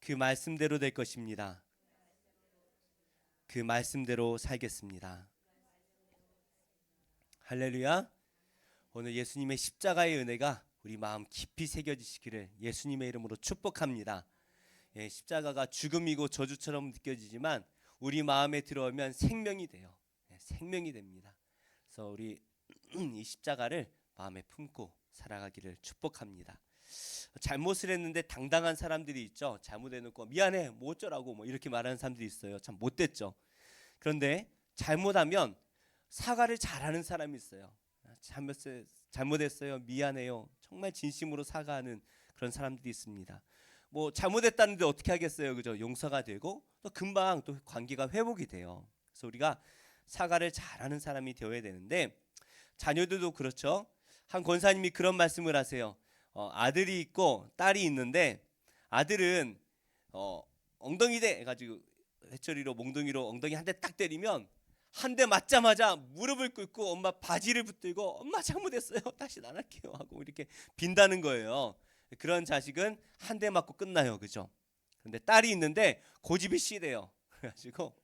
그 말씀대로 될 것입니다. 그 말씀대로 살겠습니다. 할렐루야. 오늘 예수님의 십자가의 은혜가 우리 마음 깊이 새겨지시기를 예수님의 이름으로 축복합니다. 십자가가 죽음이고 저주처럼 느껴지지만 우리 마음에 들어오면 생명이 돼요. 생명이 됩니다. 그래서 우리 이 십자가를 마음에 품고 살아가기를 축복합니다. 잘못을 했는데 당당한 사람들이 있죠. 잘못해놓고 미안해 뭐 어쩌라고 뭐 이렇게 말하는 사람들이 있어요. 참 못됐죠. 그런데 잘못하면 사과를 잘하는 사람이 있어요. 잘못했어요. 미안해요. 정말 진심으로 사과하는 그런 사람들이 있습니다. 뭐 잘못했다는데 어떻게 하겠어요, 그죠? 용서가 되고 또 금방 또 관계가 회복이 돼요. 그래서 우리가 사과를 잘하는 사람이 되어야 되는데 자녀들도 그렇죠. 한 권사님이 그런 말씀을 하세요. 아들이 있고 딸이 있는데 아들은 엉덩이 대 해가지고 회초리로 몽둥이로 엉덩이 한 대 딱 때리면 한 대 맞자마자 무릎을 꿇고 엄마 바지를 붙들고 엄마 잘못했어요. 다시는 안 할게요 하고 이렇게 빈다는 거예요. 그런 자식은 한 대 맞고 끝나요, 그죠? 근데 딸이 있는데 고집이 씨래요. 그래가지고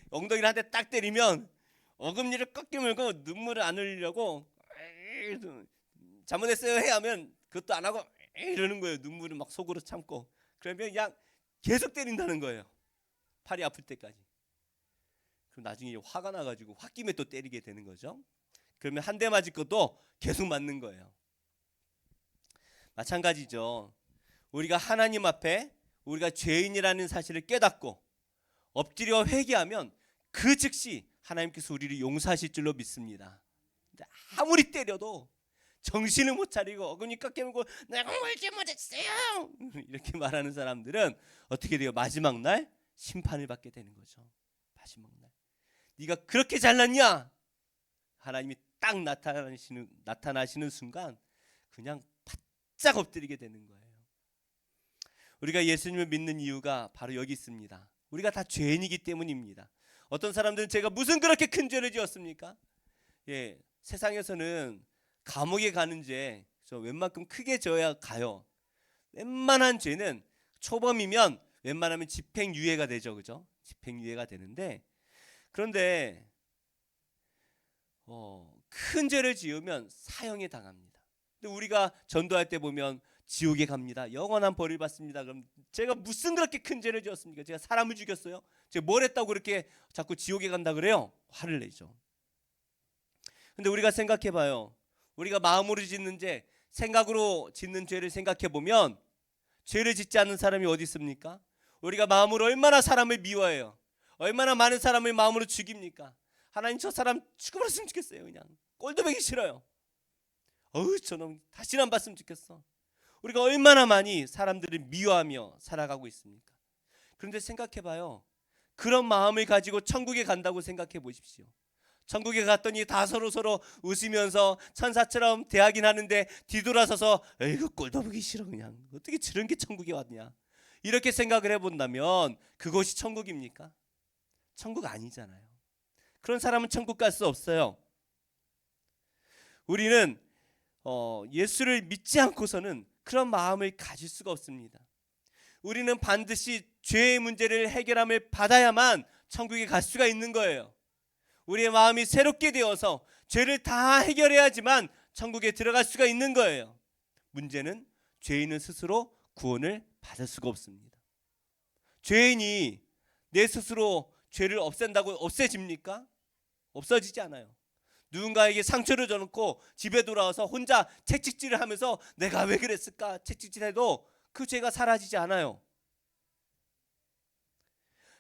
엉덩이를 한 대 딱 때리면 어금니를 꺾게 물고 눈물을 안 흘리려고 잘못했어요 해 하면 그것도 안 하고 이러는 거예요. 눈물을 막 속으로 참고. 그러면 그냥 계속 때린다는 거예요. 팔이 아플 때까지. 그럼 나중에 화가 나가지고 홧김에 또 때리게 되는 거죠. 그러면 한 대 맞을 것도 계속 맞는 거예요. 마찬가지죠. 우리가 하나님 앞에 우리가 죄인이라는 사실을 깨닫고 엎드려 회개하면 그 즉시 하나님께서 우리를 용서하실 줄로 믿습니다. 근데 아무리 때려도 정신을 못 차리고 어금니 깎여물고 내가 뭘 잘못했어요 이렇게 말하는 사람들은 어떻게 돼요? 마지막 날 심판을 받게 되는 거죠. 마지막 날 네가 그렇게 잘났냐? 하나님이 딱 나타나시는 순간 그냥 바짝 엎드리게 되는 거예요. 우리가 예수님을 믿는 이유가 바로 여기 있습니다. 우리가 다 죄인이기 때문입니다. 어떤 사람들은 제가 무슨 그렇게 큰 죄를 지었습니까? 세상에서는 감옥에 가는 죄 웬만큼 크게 져야 가요. 웬만한 죄는 초범이면 웬만하면 집행유예가 되죠, 그죠? 집행유예가 되는데 그런데 큰 죄를 지으면 사형에 당합니다. 근데 우리가 전도할 때 보면 지옥에 갑니다. 영원한 벌을 받습니다. 그럼 제가 무슨 그렇게 큰 죄를 지었습니까? 제가 사람을 죽였어요? 제가 뭘 했다고 그렇게 자꾸 지옥에 간다 그래요? 화를 내죠. 근데 우리가 생각해봐요. 우리가 마음으로 짓는 죄, 생각으로 짓는 죄를 생각해보면 죄를 짓지 않는 사람이 어디 있습니까? 우리가 마음으로 얼마나 사람을 미워해요. 얼마나 많은 사람을 마음으로 죽입니까? 하나님 저 사람 죽어버렸으면 좋겠어요. 그냥 꼴도 보기 싫어요. 저놈 다시는 안 봤으면 좋겠어. 우리가 얼마나 많이 사람들을 미워하며 살아가고 있습니까? 그런데 생각해봐요. 그런 마음을 가지고 천국에 간다고 생각해 보십시오. 천국에 갔더니 다 서로 웃으면서 천사처럼 대하긴 하는데 뒤돌아서서 에이구 꼴도 보기 싫어 그냥 어떻게 저런 게 천국에 왔냐 이렇게 생각을 해본다면 그것이 천국입니까? 천국 아니잖아요. 그런 사람은 천국 갈 수 없어요. 우리는 예수를 믿지 않고서는 그런 마음을 가질 수가 없습니다. 우리는 반드시 죄의 문제를 해결함을 받아야만 천국에 갈 수가 있는 거예요. 우리의 마음이 새롭게 되어서 죄를 다 해결해야지만 천국에 들어갈 수가 있는 거예요. 문제는 죄인은 스스로 구원을 받을 수가 없습니다. 죄인이 내 스스로 죄를 없앤다고 없애집니까? 없어지지 않아요. 누군가에게 상처를 줘놓고 집에 돌아와서 혼자 채찍질을 하면서 내가 왜 그랬을까 채찍질해도 그 죄가 사라지지 않아요.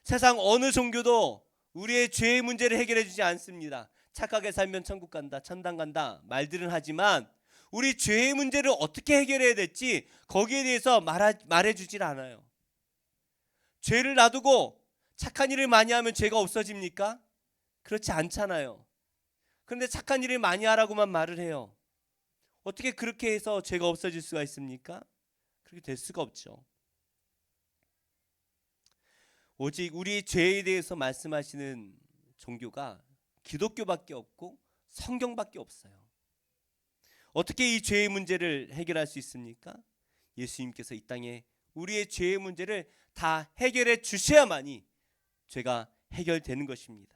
세상 어느 종교도 우리의 죄의 문제를 해결해 주지 않습니다. 착하게 살면 천국 간다, 천당 간다 말들은 하지만 우리 죄의 문제를 어떻게 해결해야 될지 거기에 대해서 말해주질 않아요. 죄를 놔두고 착한 일을 많이 하면 죄가 없어집니까? 그렇지 않잖아요. 그런데 착한 일을 많이 하라고만 말을 해요. 어떻게 그렇게 해서 죄가 없어질 수가 있습니까? 그렇게 될 수가 없죠. 오직 우리 죄에 대해서 말씀하시는 종교가 기독교밖에 없고 성경밖에 없어요. 어떻게 이 죄의 문제를 해결할 수 있습니까? 예수님께서 이 땅에 우리의 죄의 문제를 다 해결해 주셔야만이 죄가 해결되는 것입니다.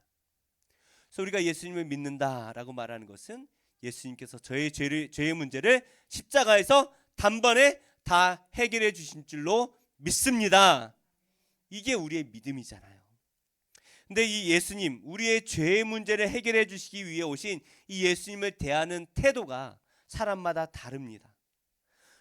그래서 우리가 예수님을 믿는다라고 말하는 것은 예수님께서 저의 죄의 문제를 십자가에서 단번에 다 해결해 주신 줄로 믿습니다. 이게 우리의 믿음이잖아요. 근데 이 예수님, 우리의 죄의 문제를 해결해 주시기 위해 오신 이 예수님을 대하는 태도가 사람마다 다릅니다.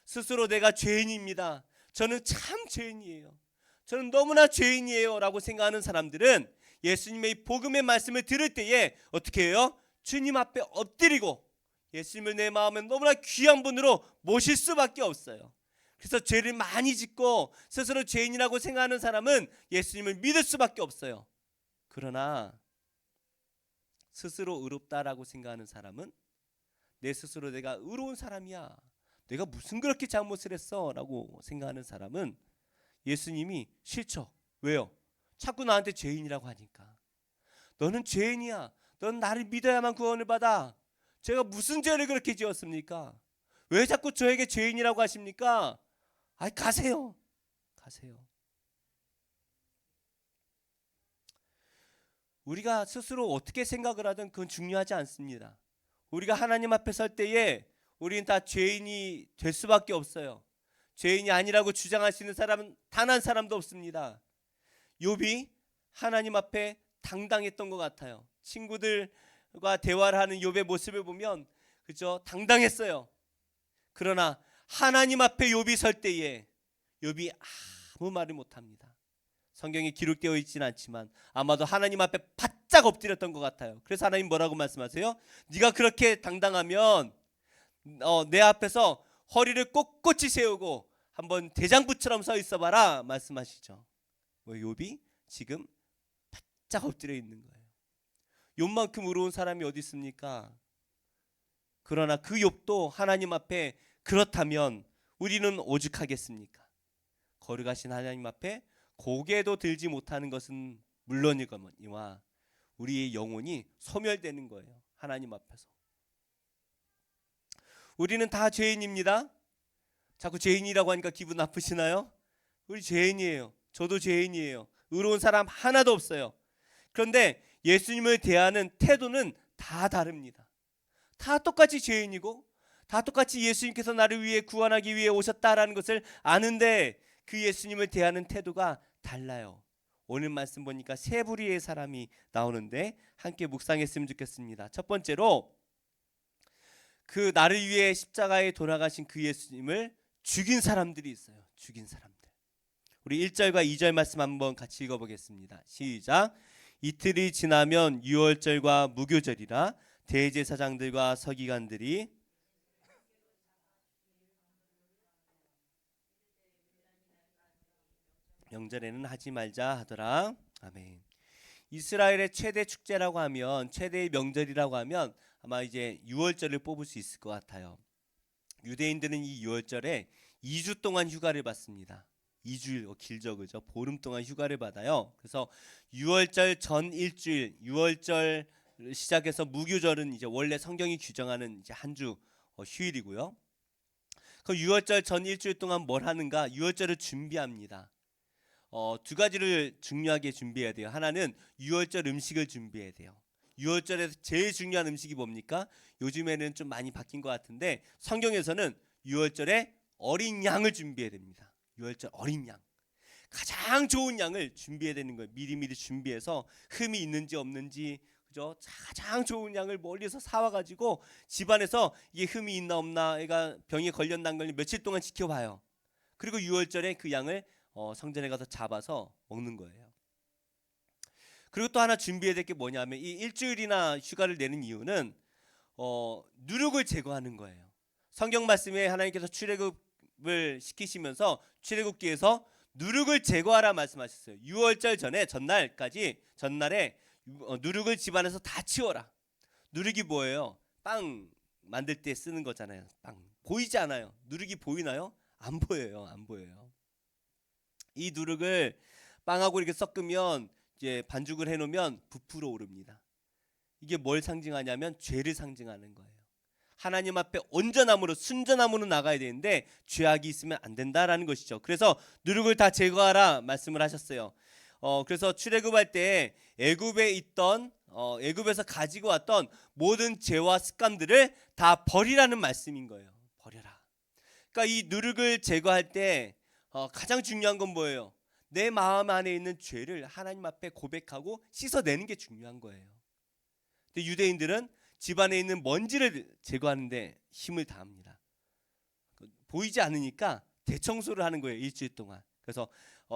스스로 내가 죄인입니다, 저는 참 죄인이에요, 저는 너무나 죄인이에요 라고 생각하는 사람들은 예수님의 복음의 말씀을 들을 때에 어떻게 해요? 주님 앞에 엎드리고 예수님을 내 마음에 너무나 귀한 분으로 모실 수밖에 없어요. 그래서 죄를 많이 짓고 스스로 죄인이라고 생각하는 사람은 예수님을 믿을 수밖에 없어요. 그러나 스스로 의롭다라고 생각하는 사람은 내 스스로 내가 의로운 사람이야, 내가 무슨 그렇게 잘못을 했어 라고 생각하는 사람은 예수님이 싫죠. 왜요? 자꾸 나한테 죄인이라고 하니까. 너는 죄인이야, 넌 나를 믿어야만 구원을 받아, 제가 무슨 죄를 그렇게 지었습니까? 왜 자꾸 저에게 죄인이라고 하십니까? 아이, 가세요, 가세요. 우리가 스스로 어떻게 생각을 하든 그건 중요하지 않습니다. 우리가 하나님 앞에 설 때에 우리는 다 죄인이 될 수밖에 없어요. 죄인이 아니라고 주장하시는 사람은 단 한 사람도 없습니다. 욥이 하나님 앞에 당당했던 것 같아요. 친구들과 대화를 하는 욥의 모습을 보면 그죠, 당당했어요. 그러나 하나님 앞에 욥이 설 때에 욥이 아무 말을 못합니다. 성경에 기록되어 있지는 않지만 아마도 하나님 앞에 바짝 엎드렸던 것 같아요. 그래서 하나님 뭐라고 말씀하세요? 네가 그렇게 당당하면 내 앞에서 허리를 꼿꼿이 세우고 한번 대장부처럼 서 있어봐라 말씀하시죠. 욥이 지금 바짝 엎드려 있는 거예요. 욥만큼 의로운 사람이 어디 있습니까? 그러나 그 욥도 하나님 앞에 그렇다면 우리는 오죽하겠습니까? 거룩하신 하나님 앞에 고개도 들지 못하는 것은 물론이거니와 우리의 영혼이 소멸되는 거예요. 하나님 앞에서. 우리는 다 죄인입니다. 자꾸 죄인이라고 하니까 기분 나쁘시나요? 우리 죄인이에요. 저도 죄인이에요. 의로운 사람 하나도 없어요. 그런데 예수님을 대하는 태도는 다 다릅니다. 다 똑같이 죄인이고 다 똑같이 예수님께서 나를 위해 구원하기 위해 오셨다라는 것을 아는데 그 예수님을 대하는 태도가 달라요. 오늘 말씀 보니까 세 부류의 사람이 나오는데 함께 묵상했으면 좋겠습니다. 첫 번째로 그 나를 위해 십자가에 돌아가신 그 예수님을 죽인 사람들이 있어요. 죽인 사람들. 우리 1절과 2절 말씀 한번 같이 읽어보겠습니다. 시작. 이틀이 지나면 유월절과 무교절이라 대제사장들과 서기관들이 명절에는 하지 말자 하더라. 아멘. 이스라엘의 최대 축제라고 하면, 최대의 명절이라고 하면 아마 이제 유월절을 뽑을 수 있을 것 같아요. 유대인들은 이 유월절에 2주 동안 휴가를 받습니다. 2주일 길죠, 그죠? 보름 동안 휴가를 받아요. 그래서 유월절 전 일주일, 유월절 시작해서 무교절은 이제 원래 성경이 규정하는 이제 한 주 휴일이고요. 그 유월절 전 일주일 동안 뭘 하는가? 유월절을 준비합니다. 두 가지를 중요하게 준비해야 돼요. 하나는 유월절 음식을 준비해야 돼요. 유월절에서 제일 중요한 음식이 뭡니까? 요즘에는 좀 많이 바뀐 것 같은데 성경에서는 유월절에 어린 양을 준비해야 됩니다. 유월절 어린 양, 가장 좋은 양을 준비해야 되는 거예요. 미리미리 준비해서 흠이 있는지 없는지, 그죠? 가장 좋은 양을 멀리서 사와가지고 집안에서 이게 흠이 있나 없나, 애가 병에 걸렸다는 걸 며칠 동안 지켜봐요. 그리고 유월절에 그 양을 성전에 가서 잡아서 먹는 거예요. 그리고 또 하나 준비해야 될 게 뭐냐면 이 일주일이나 휴가를 내는 이유는 누룩을 제거하는 거예요. 성경 말씀에 하나님께서 출애굽을 시키시면서 출애굽기에서 누룩을 제거하라 말씀하셨어요. 유월절 전에 전날에 누룩을 집안에서 다 치워라. 누룩이 뭐예요? 빵 만들 때 쓰는 거잖아요. 빵 보이지 않아요. 누룩이 보이나요? 안 보여요. 안 보여요. 이 누룩을 빵하고 이렇게 섞으면 이제 반죽을 해놓으면 부풀어 오릅니다. 이게 뭘 상징하냐면 죄를 상징하는 거예요. 하나님 앞에 온전함으로 순전함으로 나가야 되는데 죄악이 있으면 안 된다라는 것이죠. 그래서 누룩을 다 제거하라 말씀을 하셨어요. 그래서 출애굽할 때 애굽에 있던 애굽에서 가지고 왔던 모든 죄와 습관들을 다 버리라는 말씀인 거예요. 버려라. 그러니까 이 누룩을 제거할 때 가장 중요한 건 뭐예요? 내 마음 안에 있는 죄를 하나님 앞에 고백하고 씻어내는 게 중요한 거예요. 근데 유대인들은 집안에 있는 먼지를 제거하는데 힘을 다합니다. 보이지 않으니까 대청소를 하는 거예요. 일주일 동안. 그래서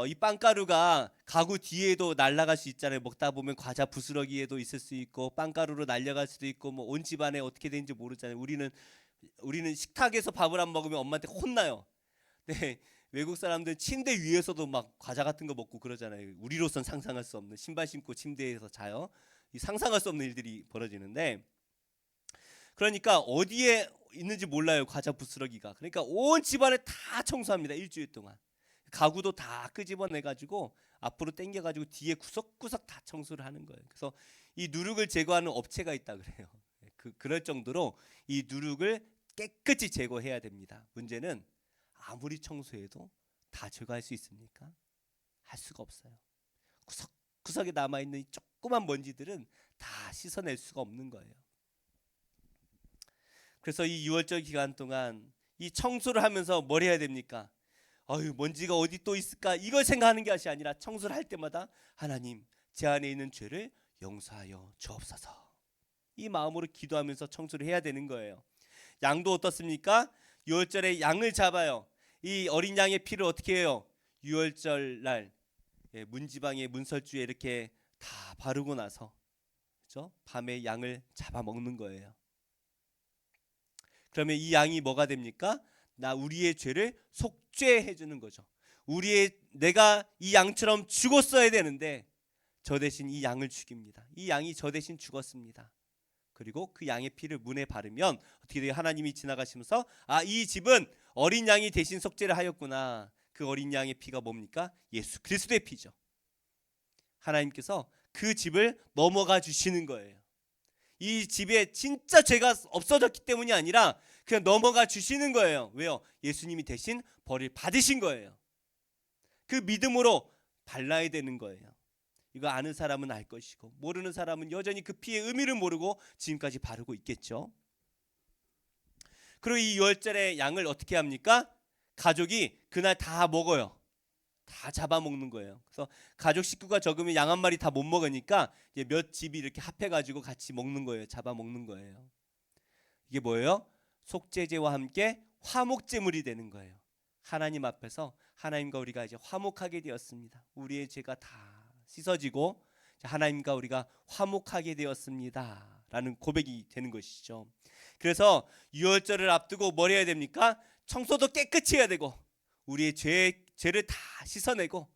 이 빵가루가 가구 뒤에도 날아갈 수 있잖아요. 먹다 보면 과자 부스러기에도 있을 수 있고 빵가루로 날려갈 수도 있고 뭐 온 집안에 어떻게 되는지 모르잖아요. 우리는 식탁에서 밥을 안 먹으면 엄마한테 혼나요. 네, 외국 사람들은 침대 위에서도 막 과자 같은 거 먹고 그러잖아요. 우리로선 상상할 수 없는, 신발 신고 침대에서 자요. 이 상상할 수 없는 일들이 벌어지는데, 그러니까 어디에 있는지 몰라요. 과자 부스러기가. 그러니까 온 집안을 다 청소합니다. 일주일 동안. 가구도 다 끄집어내 가지고 앞으로 당겨 가지고 뒤에 구석구석 다 청소를 하는 거예요. 그래서 이 누룩을 제거하는 업체가 있다 그래요. 그럴 정도로 이 누룩을 깨끗이 제거해야 됩니다. 문제는 아무리 청소해도 다 제거할 수 있습니까? 할 수가 없어요. 구석구석에 남아 있는 조그만 먼지들은 다 씻어낼 수가 없는 거예요. 그래서 이 6월절 기간 동안 이 청소를 하면서 뭘 해야 됩니까? 먼지가 어디 또 있을까? 이걸 생각하는 것이 아니라 청소를 할 때마다 하나님, 제 안에 있는 죄를 용서하여 주옵소서. 이 마음으로 기도하면서 청소를 해야 되는 거예요. 양도 어떻습니까? 6월절에 양을 잡아요. 이 어린 양의 피를 어떻게 해요? 6월절 날 문지방에 문설주에 이렇게 다 바르고 나서, 그렇죠? 밤에 양을 잡아 먹는 거예요. 그러면 이 양이 뭐가 됩니까? 우리의 죄를 속죄해 주는 거죠. 내가 이 양처럼 죽었어야 되는데 저 대신 이 양을 죽입니다. 이 양이 저 대신 죽었습니다. 그리고 그 양의 피를 문에 바르면 어떻게 돼요? 하나님이 지나가시면서 이 집은 어린 양이 대신 속죄를 하였구나. 그 어린 양의 피가 뭡니까? 예수 그리스도의 피죠. 하나님께서 그 집을 넘어가 주시는 거예요. 이 집에 진짜 죄가 없어졌기 때문이 아니라 그냥 넘어가 주시는 거예요. 왜요? 예수님이 대신 벌을 받으신 거예요. 그 믿음으로 발라야 되는 거예요. 이거 아는 사람은 알 것이고 모르는 사람은 여전히 그 피의 의미를 모르고 지금까지 바르고 있겠죠. 그리고 이 6월절에 양을 어떻게 합니까? 가족이 그날 다 먹어요. 다 잡아먹는 거예요. 그래서 가족 식구가 적으면 양 한 마리 다 못 먹으니까 이제 몇 집이 이렇게 합해가지고 같이 먹는 거예요. 잡아먹는 거예요. 이게 뭐예요? 속죄제와 함께 화목제물이 되는 거예요. 하나님 앞에서 하나님과 우리가 이제 화목하게 되었습니다. 우리의 죄가 다 씻어지고 하나님과 우리가 화목하게 되었습니다 라는 고백이 되는 것이죠. 그래서 6월절을 앞두고 뭘 해야 됩니까? 청소도 깨끗이 해야 되고 우리의 죄를 다 씻어내고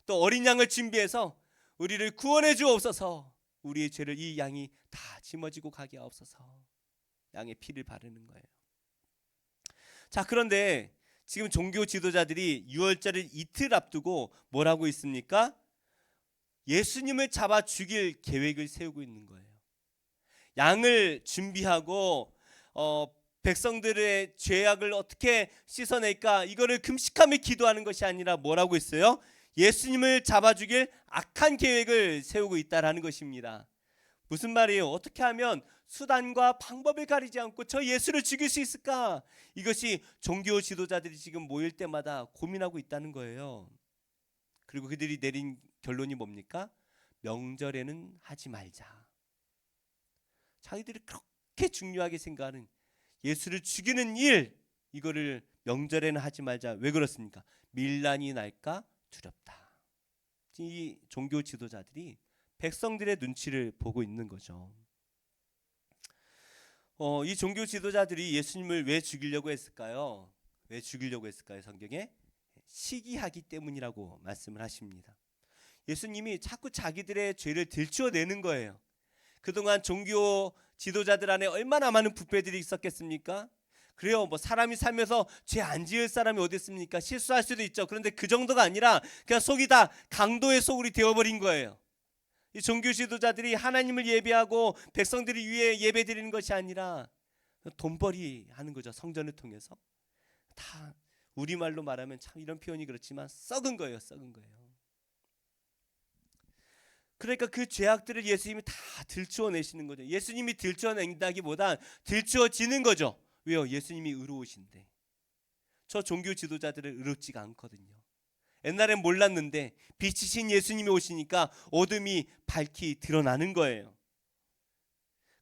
또 어린 양을 준비해서 우리를 구원해 주옵소서. 우리의 죄를 이 양이 다 짊어지고 가게 하옵소서. 양의 피를 바르는 거예요. 자, 그런데 지금 종교 지도자들이 6월절을 이틀 앞두고 뭘 하고 있습니까? 예수님을 잡아 죽일 계획을 세우고 있는 거예요. 양을 준비하고 백성들의 죄악을 어떻게 씻어낼까, 이거를 금식하며 기도하는 것이 아니라 뭐라고 했어요? 예수님을 잡아 죽일 악한 계획을 세우고 있다라는 것입니다. 무슨 말이에요? 어떻게 하면 수단과 방법을 가리지 않고 저 예수를 죽일 수 있을까? 이것이 종교 지도자들이 지금 모일 때마다 고민하고 있다는 거예요. 그리고 그들이 내린 결론이 뭡니까? 명절에는 하지 말자. 자기들이 그렇게 중요하게 생각하는 예수를 죽이는 일, 이거를 명절에는 하지 말자. 왜 그렇습니까? 밀란이 날까 두렵다. 이 종교 지도자들이 백성들의 눈치를 보고 있는 거죠. 이 종교 지도자들이 예수님을 왜 죽이려고 했을까요? 왜 죽이려고 했을까요? 성경에 시기하기 때문이라고 말씀을 하십니다. 예수님이 자꾸 자기들의 죄를 들추어내는 거예요. 그동안 종교 지도자들 안에 얼마나 많은 부패들이 있었겠습니까? 그래요, 뭐 사람이 살면서 죄 안 지을 사람이 어디 있습니까? 실수할 수도 있죠. 그런데 그 정도가 아니라 그냥 속이 다 강도의 속으로 되어버린 거예요. 이 종교 지도자들이 하나님을 예배하고 백성들이 위해 예배 드리는 것이 아니라 돈벌이 하는 거죠. 성전을 통해서 다 우리말로 말하면 참 이런 표현이 그렇지만 썩은 거예요. 썩은 거예요. 그러니까 그 죄악들을 예수님이 다 들추어내시는 거죠. 예수님이 들추어낸다기보단 들추어지는 거죠. 왜요? 예수님이 의로우신데. 저 종교 지도자들은 의롭지가 않거든요. 옛날엔 몰랐는데 빛이신 예수님이 오시니까 어둠이 밝히 드러나는 거예요.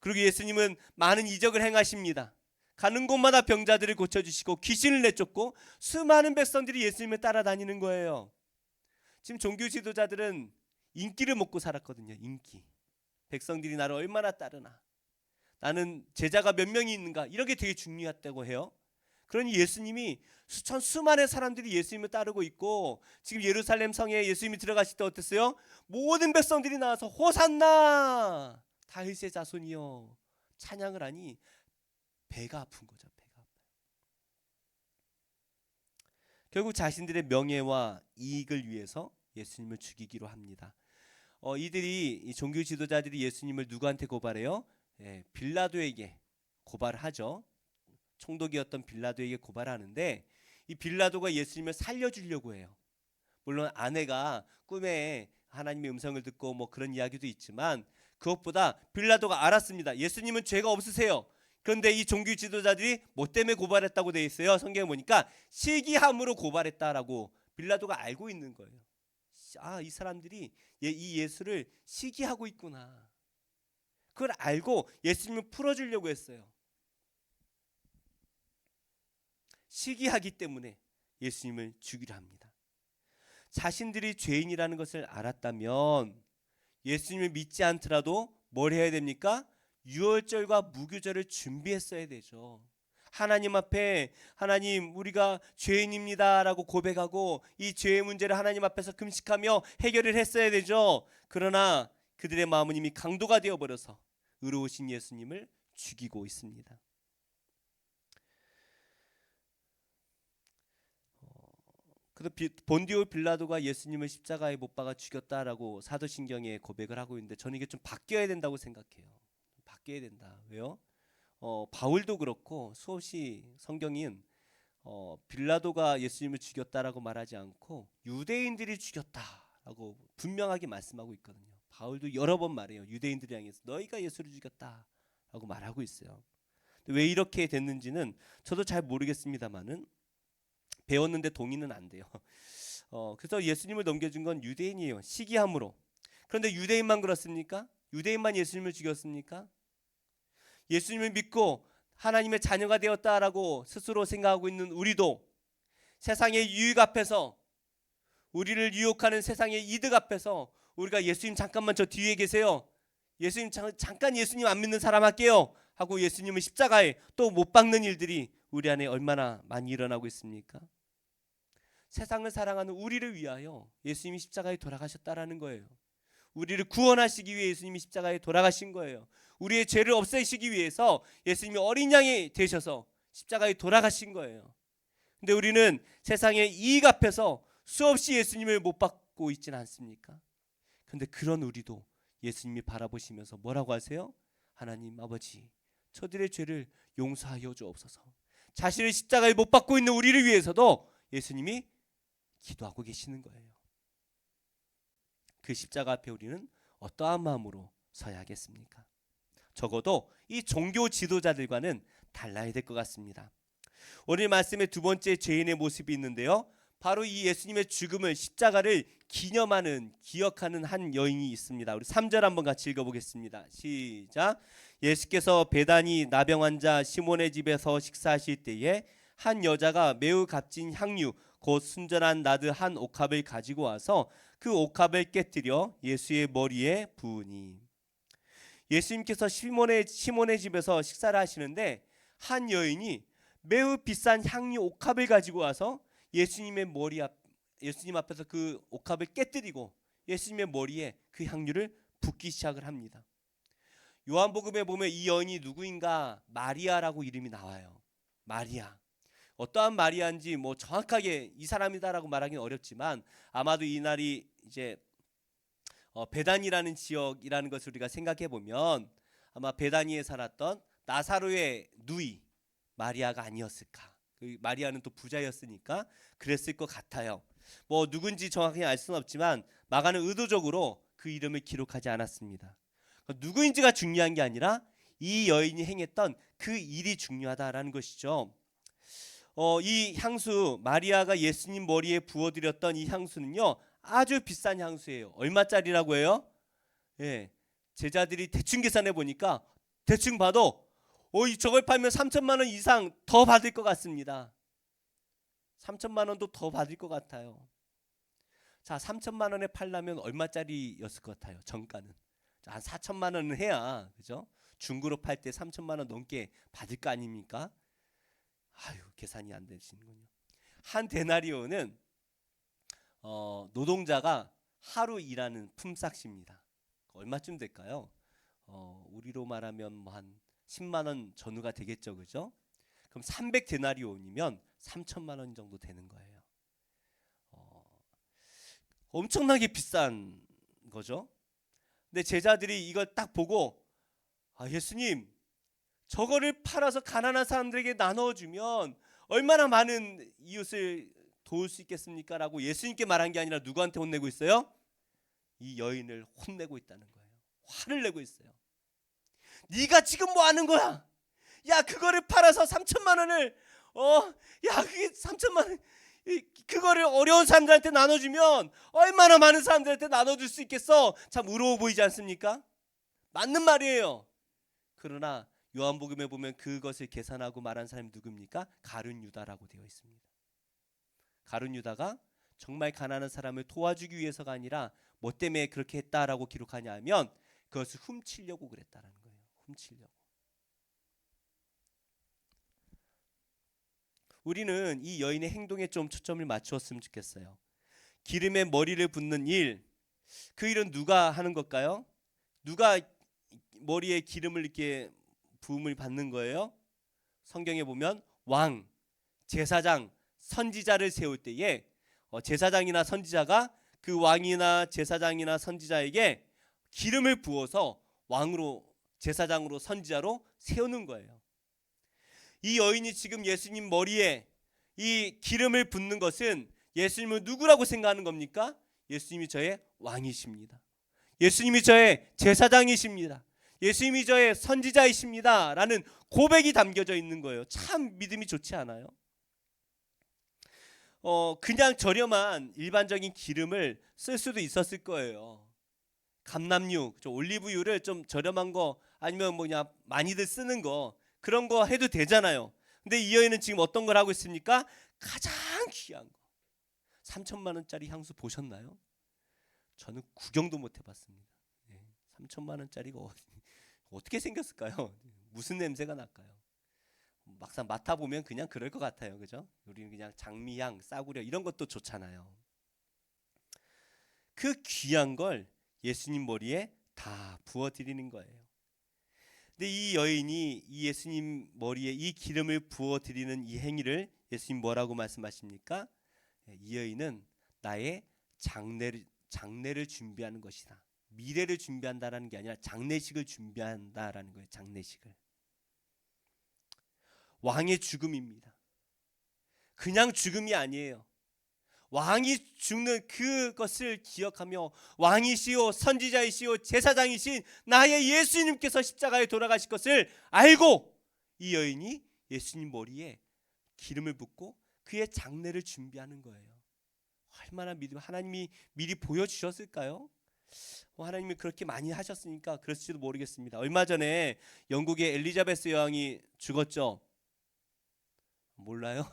그리고 예수님은 많은 이적을 행하십니다. 가는 곳마다 병자들을 고쳐주시고 귀신을 내쫓고 수많은 백성들이 예수님을 따라다니는 거예요. 지금 종교 지도자들은 인기를 먹고 살았거든요. 인기. 백성들이 나를 얼마나 따르나, 나는 제자가 몇 명이 있는가, 이런 게 되게 중요하다고 해요. 그러니 예수님이 수많은 사람들이 예수님을 따르고 있고, 지금 예루살렘 성에 예수님이 들어가실 때 어땠어요? 모든 백성들이 나와서 호산나 다윗의 자손이여 찬양을 하니 배가 아픈 거죠. 배가 아파요. 결국 자신들의 명예와 이익을 위해서 예수님을 죽이기로 합니다. 이 종교 지도자들이 예수님을 누구한테 고발해요? 빌라도에게 고발하죠. 총독이었던 빌라도에게 고발하는데, 이 빌라도가 예수님을 살려주려고 해요. 물론 아내가 꿈에 하나님의 음성을 듣고 뭐 그런 이야기도 있지만, 그것보다 빌라도가 알았습니다. 예수님은 죄가 없으세요. 그런데 이 종교 지도자들이 뭐 때문에 고발했다고 되어 있어요. 성경에 보니까 시기함으로 고발했다라고 빌라도가 알고 있는 거예요. 이 사람들이 이 예수를 시기하고 있구나. 그걸 알고 예수님을 풀어주려고 했어요. 시기하기 때문에 예수님을 죽이려 합니다. 자신들이 죄인이라는 것을 알았다면 예수님을 믿지 않더라도 뭘 해야 됩니까? 유월절과 무교절을 준비했어야 되죠. 하나님 앞에, 하나님 우리가 죄인입니다 라고 고백하고 이 죄의 문제를 하나님 앞에서 금식하며 해결을 했어야 되죠. 그러나 그들의 마음은 이미 강도가 되어버려서 의로우신 예수님을 죽이고 있습니다. 그래서 본디오 빌라도가 예수님을 십자가에 못 박아 죽였다라고 사도신경에 고백을 하고 있는데, 저는 이게 좀 바뀌어야 된다고 생각해요. 바뀌어야 된다. 왜요? 바울도 그렇고 수없이 성경인 빌라도가 예수님을 죽였다라고 말하지 않고 유대인들이 죽였다라고 분명하게 말씀하고 있거든요. 바울도 여러 번 말해요. 유대인들이 향해서 너희가 예수를 죽였다라고 말하고 있어요. 왜 이렇게 됐는지는 저도 잘 모르겠습니다만은 배웠는데 동의는 안 돼요. 그래서 예수님을 넘겨준 건 유대인이에요. 시기함으로. 그런데 유대인만 그렇습니까? 유대인만 예수님을 죽였습니까? 예수님을 믿고 하나님의 자녀가 되었다라고 스스로 생각하고 있는 우리도 세상의 유익 앞에서, 우리를 유혹하는 세상의 이득 앞에서 우리가 예수님 잠깐만 저 뒤에 계세요, 예수님 잠깐 예수님 안 믿는 사람 할게요 하고 예수님을 십자가에 또 못 박는 일들이 우리 안에 얼마나 많이 일어나고 있습니까? 세상을 사랑하는 우리를 위하여 예수님이 십자가에 돌아가셨다라는 거예요. 우리를 구원하시기 위해 예수님이 십자가에 돌아가신 거예요. 우리의 죄를 없애시기 위해서 예수님이 어린 양이 되셔서 십자가에 돌아가신 거예요. 근데 우리는 세상의 이익 앞에서 수없이 예수님을 못 받고 있지는 않습니까? 그런데 그런 우리도 예수님이 바라보시면서 뭐라고 하세요? 하나님 아버지, 저들의 죄를 용서하여 주옵소서. 자신을 십자가에 못 박고 있는 우리를 위해서도 예수님이 기도하고 계시는 거예요. 그 십자가 앞에 우리는 어떠한 마음으로 서야 하겠습니까? 적어도 이 종교 지도자들과는 달라야 될 것 같습니다. 오늘 말씀의 두 번째 죄인의 모습이 있는데요, 바로 이 예수님의 죽음을, 십자가를 기억하는 한 여인이 있습니다. 우리 3절 한번 같이 읽어보겠습니다. 시작. 예수께서 베다니 나병 환자 시몬의 집에서 식사하실 때에 한 여자가 매우 값진 향유 곧 순전한 나드 한 옥합을 가지고 와서 그 옥합을 깨뜨려 예수의 머리에 부으니. 예수님께서 시몬의 집에서 식사를 하시는데 한 여인이 매우 비싼 향유 옥합을 가지고 와서 예수님 앞에서 그 옥합을 깨뜨리고 예수님의 머리에 그 향유를 붓기 시작을 합니다. 요한복음에 보면 이 여인이 누구인가? 마리아라고 이름이 나와요. 마리아. 어떠한 마리아인지 뭐 정확하게 이 사람이다라고 말하기는 어렵지만, 아마도 이날이 이제 베단이라는 지역이라는 것을 우리가 생각해 보면 아마 베다니에 살았던 나사로의 누이 마리아가 아니었을까? 그 마리아는 또 부자였으니까 그랬을 것 같아요. 뭐 누군지 정확히 알 수는 없지만 마가는 의도적으로 그 이름을 기록하지 않았습니다. 누구인지가 중요한 게 아니라 이 여인이 행했던 그 일이 중요하다라는 것이죠. 이 향수, 마리아가 예수님 머리에 부어드렸던 이 향수는요, 아주 비싼 향수예요. 얼마짜리라고 해요? 예, 제자들이 대충 계산해 보니까 대충 봐도 저걸 팔면 3천만 원 이상 더 받을 것 같습니다. 3천만 원도 더 받을 것 같아요. 자, 3천만 원에 팔려면 얼마짜리였을 것 같아요? 정가는 한 4천만 원은 해야, 그죠? 중고로 팔 때 3천만 원 넘게 받을 거 아닙니까? 아유, 계산이 안 되시는군요. 한 데나리오는 노동자가 하루 일하는 품삯입니다. 얼마쯤 될까요? 우리로 말하면 뭐 한 10만 원 전후가 되겠죠, 그죠? 그럼 300데나리온이면 3천만 원 정도 되는 거예요. 엄청나게 비싼 거죠. 근데 제자들이 이걸 딱 보고, 예수님, 저거를 팔아서 가난한 사람들에게 나눠주면 얼마나 많은 이웃을 도울 수 있겠습니까? 라고 예수님께 말한 게 아니라 누구한테 혼내고 있어요? 이 여인을 혼내고 있다는 거예요. 화를 내고 있어요. 네가 지금 뭐 하는 거야? 야, 그거를 팔아서 3천만 원을 야, 그게 3천만 원, 그거를 어려운 사람들한테 나눠주면 얼마나 많은 사람들한테 나눠줄 수 있겠어? 참 의로워 보이지 않습니까? 맞는 말이에요. 그러나 요한복음에 보면 그것을 계산하고 말한 사람이 누굽니까? 가룟 유다라고 되어 있습니다. 가룟 유다가 정말 가난한 사람을 도와주기 위해서가 아니라 뭐 때문에 그렇게 했다라고 기록하냐 하면 그것을 훔치려고 그랬다라는 거예요. 훔치려고. 우리는 이 여인의 행동에 좀 초점을 맞추었으면 좋겠어요. 기름에 머리를 붓는 일, 그 일은 누가 하는 걸까요? 누가 머리에 기름을 이렇게 부음을 받는 거예요? 성경에 보면 왕, 제사장, 선지자를 세울 때에 제사장이나 선지자가 그 왕이나 제사장이나 선지자에게 기름을 부어서 왕으로, 제사장으로, 선지자로 세우는 거예요. 이 여인이 지금 예수님 머리에 이 기름을 붓는 것은 예수님은 누구라고 생각하는 겁니까? 예수님이 저의 왕이십니다. 예수님이 저의 제사장이십니다. 예수님이 저의 선지자이십니다 라는 고백이 담겨져 있는 거예요. 참 믿음이 좋지 않아요? 그냥 저렴한 일반적인 기름을 쓸 수도 있었을 거예요. 감람유, 올리브유를 좀 저렴한 거 아니면 뭐냐 많이들 쓰는 거, 그런 거 해도 되잖아요. 근데 이 여인은 지금 어떤 걸 하고 있습니까? 가장 귀한 거. 3천만 원짜리 향수 보셨나요? 저는 구경도 못 해봤습니다. 3천만 원짜리가 어떻게 생겼을까요? 무슨 냄새가 날까요? 막상 맡아보면 그냥 그럴 것 같아요. 그죠? 우리는 그냥 장미향, 싸구려 이런 것도 좋잖아요. 그 귀한 걸 예수님 머리에 다 부어드리는 거예요. 근데 이 여인이 이 예수님 머리에 이 기름을 부어드리는 이 행위를 예수님 뭐라고 말씀하십니까? 이 여인은 나의 장례를 준비하는 것이다. 미래를 준비한다라는 게 아니라 장례식을 준비한다라는 거예요. 장례식을. 왕의 죽음입니다. 그냥 죽음이 아니에요. 왕이 죽는 그것을 기억하며 왕이시오, 선지자이시오, 제사장이신 나의 예수님께서 십자가에 돌아가실 것을 알고 이 여인이 예수님 머리에 기름을 붓고 그의 장례를 준비하는 거예요. 얼마나 믿음, 하나님이 미리 보여주셨을까요? 하나님이 그렇게 많이 하셨으니까 그랬을지도 모르겠습니다. 얼마 전에 영국의 엘리자베스 여왕이 죽었죠. 몰라요?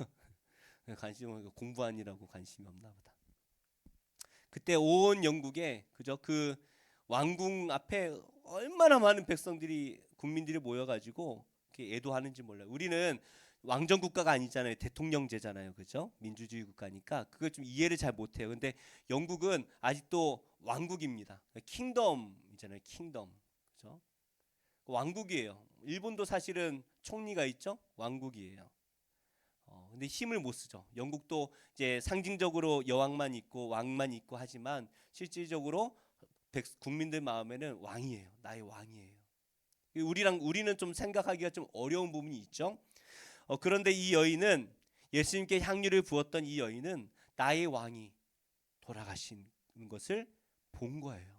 관심, 공부하느라고 관심이 없나 보다. 그때 온 영국에 그저 그 왕궁 앞에 얼마나 많은 백성들이, 국민들이 모여가지고 애도하는지 몰라요. 우리는 왕정 국가가 아니잖아요. 대통령제잖아요. 그죠? 민주주의 국가니까 그걸 좀 이해를 잘 못해요. 근데 영국은 아직도 왕국입니다. 킹덤이잖아요. 킹덤. 그죠? 왕국이에요. 일본도 사실은 총리가 있죠. 왕국이에요. 근데 힘을 못 쓰죠. 영국도 이제 상징적으로 여왕만 있고 왕만 있고 하지만 실질적으로 국민들 마음에는 왕이에요. 나의 왕이에요. 우리는 좀 생각하기가 좀 어려운 부분이 있죠. 그런데 이 여인은 예수님께 향유를 부었던 이 여인은 나의 왕이 돌아가신 것을 본 거예요.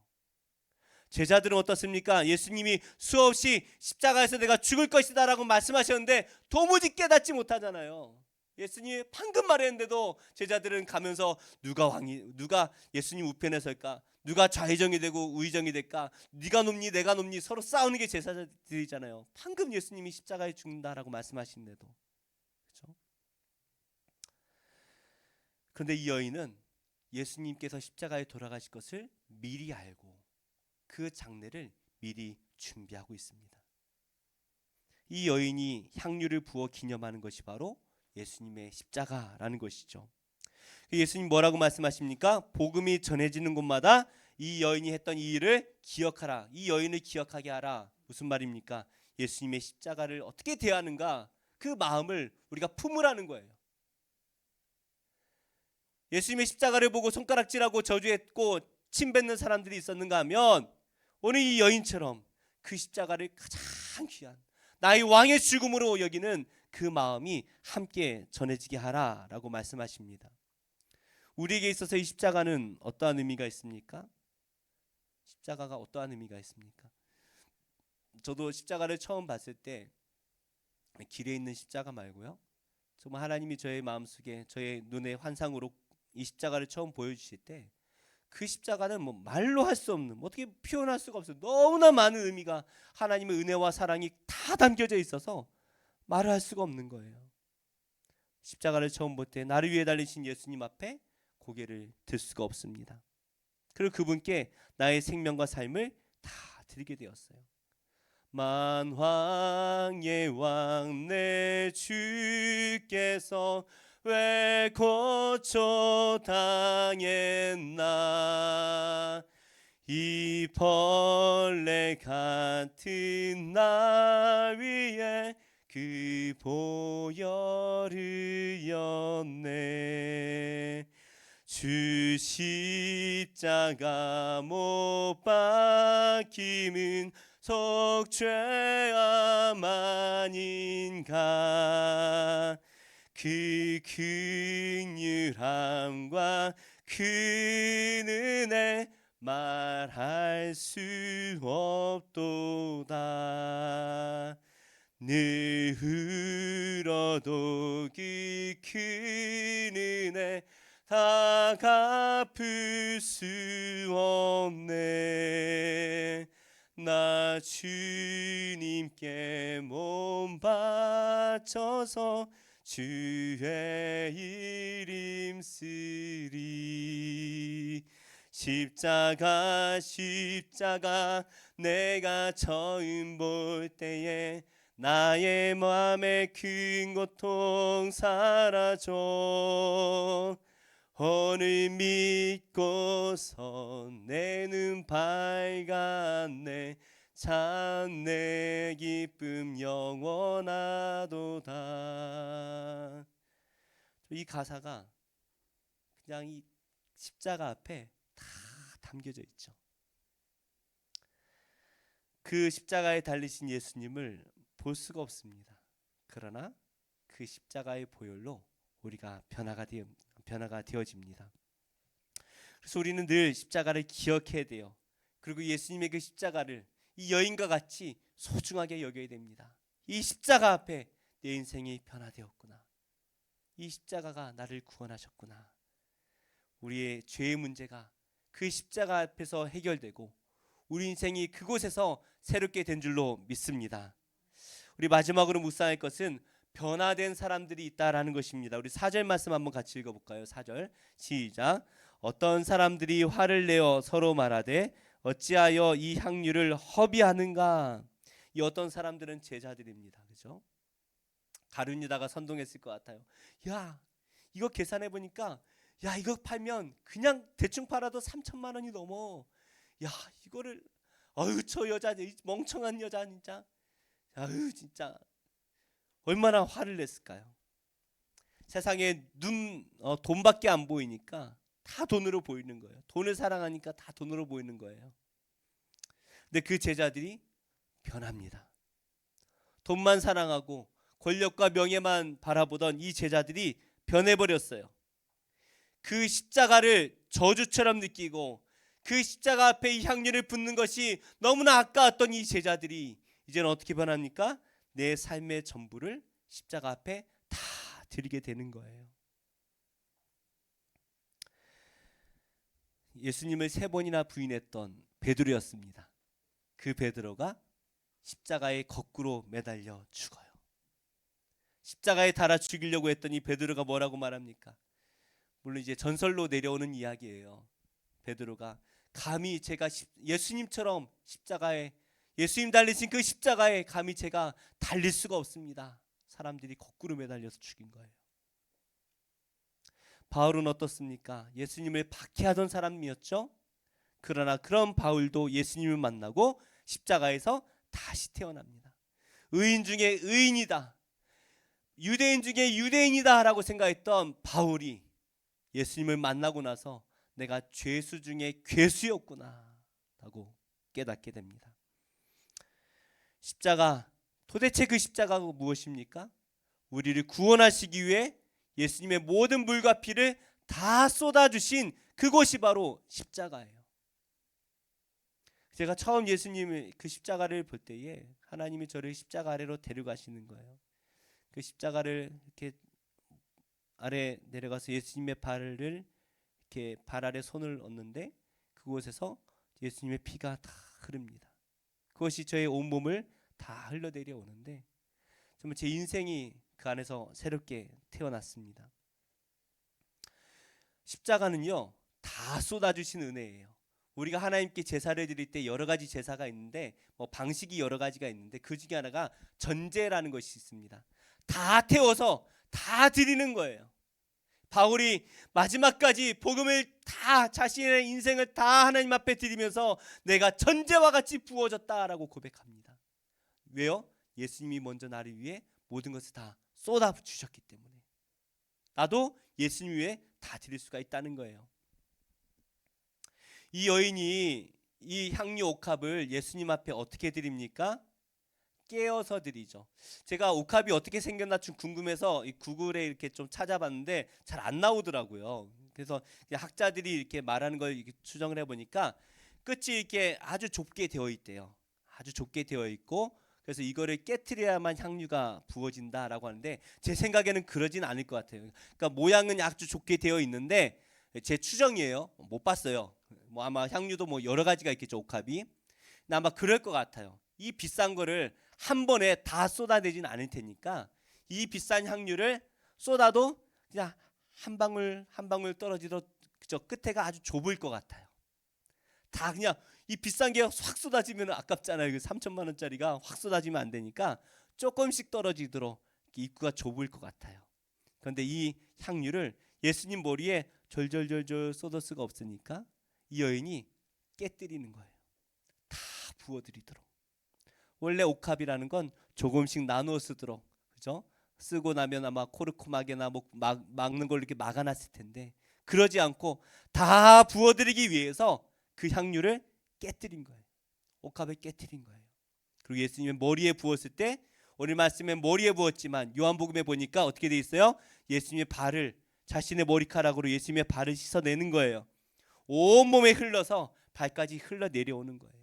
제자들은 어떻습니까? 예수님이 수없이 십자가에서 내가 죽을 것이다 라고 말씀하셨는데 도무지 깨닫지 못하잖아요. 예수님이 방금 말했는데도 제자들은 가면서 누가 예수님 우편에 설까? 누가 좌의정이 되고 우의정이 될까? 네가 높니 내가 높니 서로 싸우는 게 제자들이잖아요. 방금 예수님이 십자가에 죽는다라고 말씀하시는데도. 그렇죠? 그런데 이 여인은 예수님께서 십자가에 돌아가실 것을 미리 알고 그 장례를 미리 준비하고 있습니다. 이 여인이 향유를 부어 기념하는 것이 바로 예수님의 십자가라는 것이죠. 예수님 뭐라고 말씀하십니까? 복음이 전해지는 곳마다 이 여인이 했던 이 일을 기억하라. 이 여인을 기억하게 하라. 무슨 말입니까? 예수님의 십자가를 어떻게 대하는가? 그 마음을 우리가 품으라는 거예요. 예수님의 십자가를 보고 손가락질하고 저주했고 침 뱉는 사람들이 있었는가 하면 오늘 이 여인처럼 그 십자가를 가장 귀한 나의 왕의 죽음으로 여기는 그 마음이 함께 전해지게 하라라고 말씀하십니다. 우리에게 있어서 이 십자가는 어떠한 의미가 있습니까? 십자가가 어떠한 의미가 있습니까? 저도 십자가를 처음 봤을 때 길에 있는 십자가 말고요, 정말 하나님이 저의 마음속에 저의 눈의 환상으로 이 십자가를 처음 보여주실 때 그 십자가는 뭐 말로 할 수 없는, 어떻게 표현할 수가 없어요. 너무나 많은 의미가, 하나님의 은혜와 사랑이 다 담겨져 있어서 말을 할 수가 없는 거예요. 십자가를 처음 볼 때 나를 위해 달리신 예수님 앞에 고개를 들 수가 없습니다. 그리고 그분께 나의 생명과 삶을 다 드리게 되었어요. 만왕의 왕 내 주께서 왜 고쳐 당했나, 이 벌레 같은 나 위에 그 보혈을 였네. 주 십자가 못 박힘은 속죄함 아닌가. 그 긍휼함과 그 은혜 말할 수 없도다. 늘 울어도 그 큰 은혜 다 갚을 수 없네. 나 주님께 몸 바쳐서 주의 이름 쓰리. 십자가 십자가 내가 처음 볼 때에 나의 마음의 큰 고통 사라져. 오늘 믿고서 내 눈 밝았네. 참 내 기쁨 영원하도다. 이 가사가 그냥 이 십자가 앞에 다 담겨져 있죠. 그 십자가에 달리신 예수님을 볼 수가 없습니다. 그러나 그 십자가의 보혈로 우리가 변화가 되어집니다. 그래서 우리는 늘 십자가를 기억해야 돼요. 그리고 예수님의 그 십자가를 이 여인과 같이 소중하게 여겨야 됩니다. 이 십자가 앞에 내 인생이 변화되었구나. 이 십자가가 나를 구원하셨구나. 우리의 죄의 문제가 그 십자가 앞에서 해결되고 우리 인생이 그곳에서 새롭게 된 줄로 믿습니다. 우리 마지막으로 묵상할 것은 변화된 사람들이 있다라는 것입니다. 우리 4절 말씀 한번 같이 읽어볼까요? 4절 시작. 어떤 사람들이 화를 내어 서로 말하되 어찌하여 이 향유를 허비하는가. 이 어떤 사람들은 제자들입니다. 그죠? 가룟 유다가 선동했을 것 같아요. 야, 이거 계산해 보니까 야, 이거 팔면 그냥 대충 팔아도 3천만 원이 넘어. 야, 이거를 저 여자, 멍청한 여자 진짜. 진짜 얼마나 화를 냈을까요? 세상에 돈밖에 안 보이니까 다 돈으로 보이는 거예요. 돈을 사랑하니까 다 돈으로 보이는 거예요. 근데 그 제자들이 변합니다. 돈만 사랑하고 권력과 명예만 바라보던 이 제자들이 변해버렸어요. 그 십자가를 저주처럼 느끼고 그 십자가 앞에 이 향유를 붓는 것이 너무나 아까웠던 이 제자들이 이제는 어떻게 변합니까? 내 삶의 전부를 십자가 앞에 다 드리게 되는 거예요. 예수님을 3번이나 부인했던 베드로였습니다. 그 베드로가 십자가에 거꾸로 매달려 죽어요. 십자가에 달아 죽이려고 했더니 베드로가 뭐라고 말합니까? 물론 이제 전설로 내려오는 이야기예요. 베드로가 감히 제가 예수님처럼 십자가에, 예수님 달리신 그 십자가에 감히 제가 달릴 수가 없습니다. 사람들이 거꾸로 매달려서 죽인 거예요. 바울은 어떻습니까? 예수님을 박해하던 사람이었죠. 그러나 그런 바울도 예수님을 만나고 십자가에서 다시 태어납니다. 의인 중에 의인이다, 유대인 중에 유대인이다 라고 생각했던 바울이 예수님을 만나고 나서 내가 죄수 중에 괴수였구나 라고 깨닫게 됩니다. 십자가, 도대체 그 십자가가 무엇입니까? 우리를 구원하시기 위해 예수님의 모든 물과 피를 다 쏟아주신 그곳이 바로 십자가예요. 제가 처음 예수님의 그 십자가를 볼 때에 하나님이 저를 십자가 아래로 데려가시는 거예요. 그 십자가를 이렇게 아래 내려가서 예수님의 발을 이렇게 발 아래 손을 얹는데 그곳에서 예수님의 피가 다 흐릅니다. 그것이 저의 온몸을 다 흘러내려 오는데 정말 제 인생이 그 안에서 새롭게 태어났습니다. 십자가는요 다 쏟아주신 은혜예요. 우리가 하나님께 제사를 드릴 때 여러 가지 제사가 있는데 방식이 여러 가지가 있는데 그 중에 하나가 전제라는 것이 있습니다. 다 태워서 다 드리는 거예요. 바울이 마지막까지 복음을 다, 자신의 인생을 다 하나님 앞에 드리면서 내가 전제와 같이 부어졌다라고 고백합니다. 왜요? 예수님이 먼저 나를 위해 모든 것을 다 쏟아 주셨기 때문에 나도 예수님 위해 다 드릴 수가 있다는 거예요. 이 여인이 이 향유 옥합을 예수님 앞에 어떻게 드립니까? 깨어서 드리죠. 제가 옥합이 어떻게 생겼나 좀 궁금해서 이 구글에 이렇게 좀 찾아봤는데 잘 안 나오더라고요. 그래서 학자들이 이렇게 말하는 걸 이렇게 추정을 해보니까 끝이 이렇게 아주 좁게 되어 있대요. 아주 좁게 되어 있고 그래서 이거를 깨트려야만 향유가 부어진다라고 하는데 제 생각에는 그러진 않을 것 같아요. 그러니까 모양은 아주 좁게 되어 있는데 제 추정이에요. 못 봤어요. 아마 향유도 여러 가지가 있겠죠, 옥합이. 근데 아마 그럴 것 같아요. 이 비싼 거를 한 번에 다 쏟아내진 않을 테니까 이 비싼 향유를 쏟아도 그냥 한 방울 한 방울 떨어지도록 저 끝에가 아주 좁을 것 같아요. 다 그냥 이 비싼 게 확 쏟아지면 아깝잖아요. 3천만 원짜리가 확 쏟아지면 안 되니까 조금씩 떨어지도록 입구가 좁을 것 같아요. 그런데 이 향유를 예수님 머리에 절절절절 쏟을 수가 없으니까 이 여인이 깨뜨리는 거예요. 다 부어드리도록. 원래 옥합이라는 건 조금씩 나누어 쓰도록, 그죠? 쓰고 나면 아마 코르코막이나 막는 걸로 이렇게 막아놨을 텐데 그러지 않고 다 부어드리기 위해서 그 향유를 깨뜨린 거예요. 옥합을 깨뜨린 거예요. 그리고 예수님의 머리에 부었을 때 오늘 말씀에 머리에 부었지만 요한복음에 보니까 어떻게 돼 있어요? 예수님의 발을 자신의 머리카락으로 예수님의 발을 씻어내는 거예요. 온몸에 흘러서 발까지 흘러 내려오는 거예요.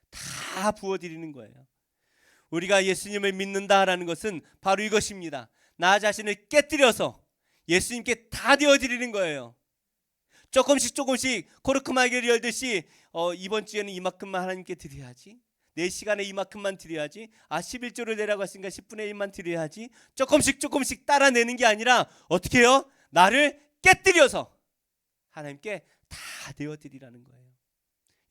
다 부어드리는 거예요. 우리가 예수님을 믿는다라는 것은 바로 이것입니다. 나 자신을 깨뜨려서 예수님께 다 되어드리는 거예요. 조금씩 코르크마개를 열듯이 이번 주에는 이만큼만 하나님께 드려야지, 내 시간에 이만큼만 드려야지, 11조를 내라고 했으니까 10분의 1만 드려야지, 조금씩 따라내는 게 아니라 어떻게 해요? 나를 깨뜨려서 하나님께 다 되어드리라는 거예요.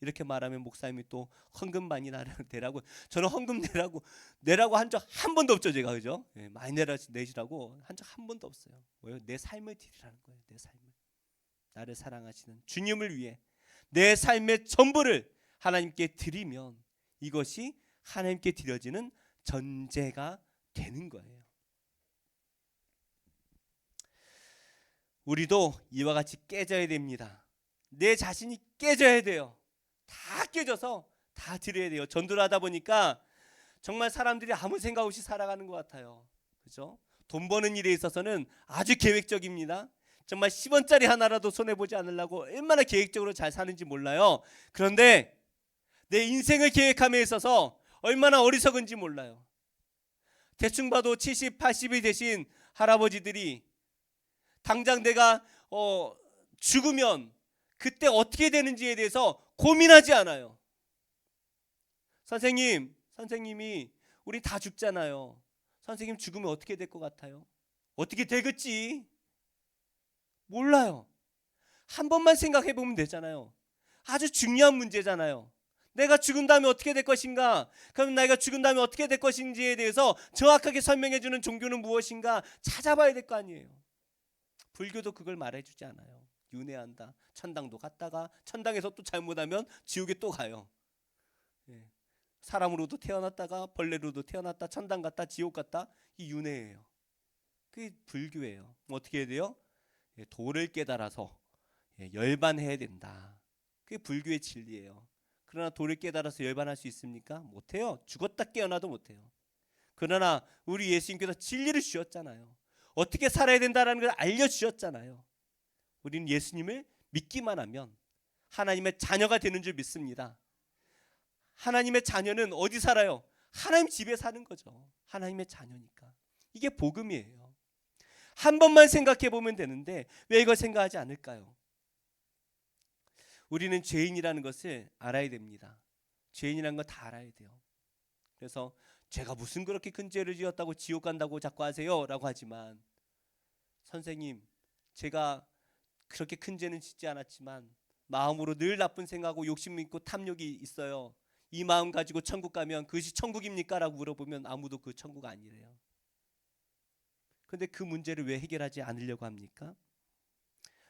이렇게 말하면 목사님이 또 헌금 많이 내라고, 저는 헌금 내라고 한 적 한 번도 없죠. 제가, 그죠? 많이 내시라고 한 적 한 번도 없어요. 뭐예요? 내 삶을 드리라는 거예요. 내 삶을, 나를 사랑하시는 주님을 위해 내 삶의 전부를 하나님께 드리면 이것이 하나님께 드려지는 전제가 되는 거예요. 우리도 이와 같이 깨져야 됩니다. 내 자신이 깨져야 돼요. 다 깨져서 다 드려야 돼요. 전도를 하다 보니까 정말 사람들이 아무 생각 없이 살아가는 것 같아요. 그죠? 돈 버는 일에 있어서는 아주 계획적입니다. 정말 10원짜리 하나라도 손해보지 않으려고 얼마나 계획적으로 잘 사는지 몰라요. 그런데 내 인생을 계획함에 있어서 얼마나 어리석은지 몰라요. 대충 봐도 70, 80이 되신 할아버지들이 당장 내가 죽으면 그때 어떻게 되는지에 대해서 고민하지 않아요. 선생님이 우리 다 죽잖아요. 선생님 죽으면 어떻게 될 것 같아요? 어떻게 되겠지? 몰라요. 한 번만 생각해 보면 되잖아요. 아주 중요한 문제잖아요. 내가 죽은 다음에 어떻게 될 것인가? 그럼 내가 죽은 다음에 어떻게 될 것인지에 대해서 정확하게 설명해 주는 종교는 무엇인가 찾아봐야 될 거 아니에요. 불교도 그걸 말해주지 않아요. 윤회한다. 천당도 갔다가 천당에서 또 잘못하면 지옥에 또 가요. 사람으로도 태어났다가 벌레로도 태어났다 천당 갔다 지옥 갔다. 이 윤회예요. 그게 불교예요. 어떻게 해야 돼요? 도를 깨달아서 열반해야 된다. 그게 불교의 진리예요. 그러나 도를 깨달아서 열반할 수 있습니까? 못해요. 죽었다 깨어나도 못해요. 그러나 우리 예수님께서 진리를 주셨잖아요. 어떻게 살아야 된다는 걸 알려주셨잖아요. 우리는 예수님을 믿기만 하면 하나님의 자녀가 되는 줄 믿습니다. 하나님의 자녀는 어디 살아요? 하나님 집에 사는 거죠. 하나님의 자녀니까. 이게 복음이에요. 한 번만 생각해 보면 되는데 왜 이걸 생각하지 않을까요? 우리는 죄인이라는 것을 알아야 됩니다. 죄인이라는 거 다 알아야 돼요. 그래서 제가 무슨 그렇게 큰 죄를 지었다고 지옥 간다고 자꾸 하세요 라고 하지만, 선생님 제가 그렇게 큰 죄는 짓지 않았지만 마음으로 늘 나쁜 생각하고 욕심 있고 탐욕이 있어요. 이 마음 가지고 천국 가면 그것이 천국입니까? 라고 물어보면 아무도 그 천국 아니래요. 근데 그 문제를 왜 해결하지 않으려고 합니까?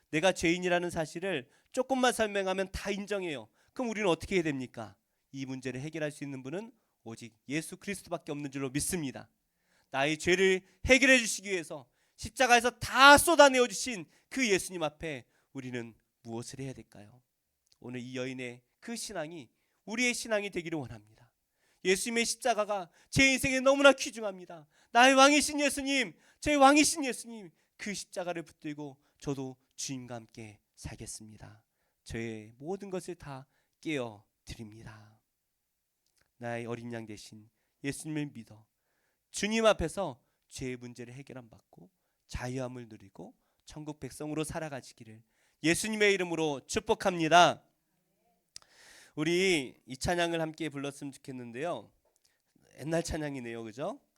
내가 죄인이라는 사실을 조금만 설명하면 다 인정해요. 그럼 우리는 어떻게 해야 됩니까? 이 문제를 해결할 수 있는 분은 오직 예수 그리스도밖에 없는 줄로 믿습니다. 나의 죄를 해결해 주시기 위해서 십자가에서 다 쏟아내어 주신 그 예수님 앞에 우리는 무엇을 해야 될까요? 오늘 이 여인의 그 신앙이 우리의 신앙이 되기를 원합니다. 예수님의 십자가가 제 인생에 너무나 귀중합니다. 나의 왕이신 예수님, 제 왕이신 예수님, 그 십자가를 붙들고 저도 주님과 함께 살겠습니다. 저의 모든 것을 다 깨어 드립니다. 나의 어린 양 대신 예수님을 믿어 주님 앞에서 죄의 문제를 해결함 받고 자유함을 누리고 천국 백성으로 살아가시기를 예수님의 이름으로 축복합니다. 우리 이 찬양을 함께 불렀으면 좋겠는데요. 옛날 찬양이네요, 그죠?